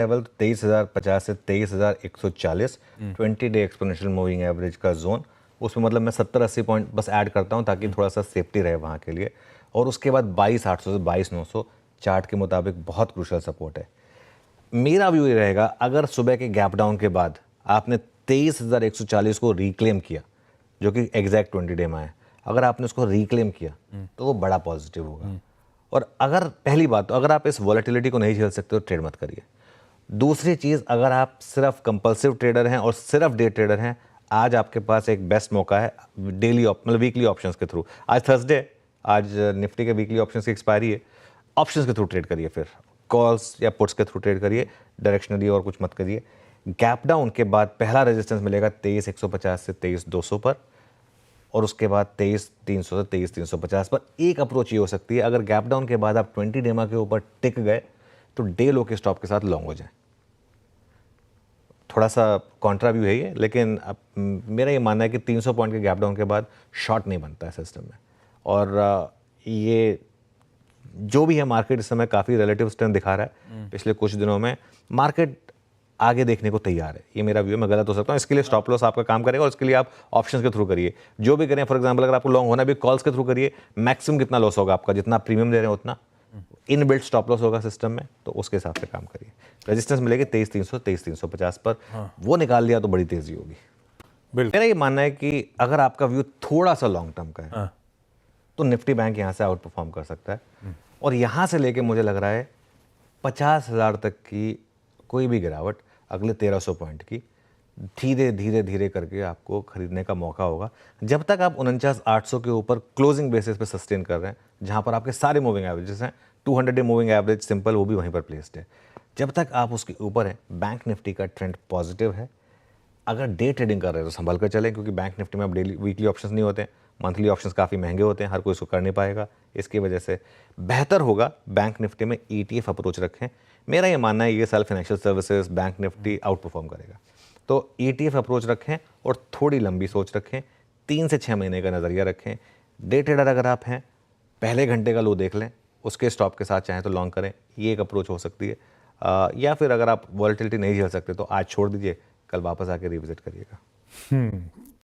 Level 23,050 से 23,140 20 day exponential moving average का zone, उसमें मतलब मैं 70-80 पॉइंट बस ऐड करता हूँ ताकि थोड़ा सा सेफ्टी रहे वहाँ के लिए। और उसके बाद 22,800 से 22,900 चार्ट के मुताबिक बहुत क्रूशल सपोर्ट है। मेरा व्यू ये रहेगा, अगर सुबह के गैप डाउन के बाद आपने 23,140 को रिक्लेम किया, जो कि एग्जैक्ट 20 डे में है, अगर आपने उसको रिक्लेम किया तो वो बड़ा पॉजिटिव होगा। और अगर पहली बात तो अगर आप इस वॉलेटिलिटी को नहीं झेल सकते तो ट्रेड मत करिए। दूसरी चीज़, अगर आप सिर्फ कंपल्सिव ट्रेडर हैं और सिर्फ डे ट्रेडर हैं, आज आपके पास एक बेस्ट मौका है डेली मतलब वीकली ऑप्शंस के थ्रू। आज थर्सडे, आज निफ्टी के वीकली ऑप्शंस की एक्सपायरी है, ऑप्शंस के थ्रू ट्रेड करिए, फिर कॉल्स या पुट्स के थ्रू ट्रेड करिए, डायरेक्शनली और कुछ मत करिए। गैप डाउन के बाद पहला रेजिस्टेंस मिलेगा 23,150 से 23,200 पर, और उसके बाद 23,300 से 23,350 पर। एक अप्रोच ये हो सकती है, अगर गैप डाउन के बाद आप 20 डेमा के ऊपर टिक गए तो डे लो के स्टॉप के साथ लॉन्ग हो जाए। थोड़ा सा कॉन्ट्रा व्यू है ये, लेकिन अब मेरा ये मानना है कि 300 पॉइंट के गैप डाउन के बाद शॉर्ट नहीं बनता है सिस्टम में। और ये जो भी है, मार्केट इस समय काफ़ी रिलेटिव स्ट्रेंथ दिखा रहा है। पिछले कुछ दिनों में मार्केट आगे देखने को तैयार है, ये मेरा व्यू है। मैं गलत हो सकता हूँ, इसके लिए स्टॉप लॉस आपका काम करेगा और इसके लिए आप ऑप्शंस के थ्रू करिए। जो भी करें, फॉर एग्जांपल अगर आपको लॉन्ग होना भी कॉल्स के थ्रू करिए। मैक्सिमम कितना लॉस होगा आपका, जितना प्रीमियम दे रहे हैं उतना इन बिल्ट स्टॉप लॉस होगा सिस्टम में, तो उसके हिसाब से काम करिए। रेजिस्टेंस मिलेगी 23,300 23,350 पर, वो निकाल लिया तो बड़ी तेजी होगी। मेरा ये मानना है कि अगर आपका व्यू थोड़ा सा लॉन्ग टर्म का है तो निफ्टी बैंक यहाँ से आउट परफॉर्म कर सकता है। और यहाँ से लेके मुझे लग रहा है 50,000 तक की कोई भी गिरावट, अगले 1,300 पॉइंट की, धीरे धीरे धीरे करके आपको खरीदने का मौका होगा। जब तक आप 49,800 के ऊपर क्लोजिंग बेसिस पे सस्टेन कर रहे हैं, जहाँ पर आपके सारे मूविंग एवरेजेस हैं, 200 डे मूविंग एवरेज सिंपल वो भी वहीं पर प्लेस्ड है, जब तक आप उसके ऊपर हैं, बैंक निफ्टी का ट्रेंड पॉजिटिव है। अगर डे ट्रेडिंग कर रहे हैं तो संभल कर चलें, क्योंकि बैंक निफ्टी में अब डेली वीकली ऑप्शंस नहीं होते हैं, मंथली ऑप्शंस काफ़ी महंगे होते हैं, हर कोई इसको कर नहीं पाएगा। इसकी वजह से बेहतर होगा बैंक निफ्टी में ETF अप्रोच रखें। मेरा ये मानना है ये साल financial services bank Nifty out perform करेगा, तो ETF अप्रोच रखें और थोड़ी लंबी सोच रखें, 3 से 6 महीने का नज़रिया रखें। डे ट्रेडर अगर आप हैं, पहले घंटे का लो देख लें, उसके स्टॉप के साथ चाहें तो लॉन्ग करें, ये एक अप्रोच हो सकती है। या फिर अगर आप वॉलेटिलिटी नहीं झेल सकते तो आज छोड़ दीजिए, कल वापस आके रिविजिट करिएगा।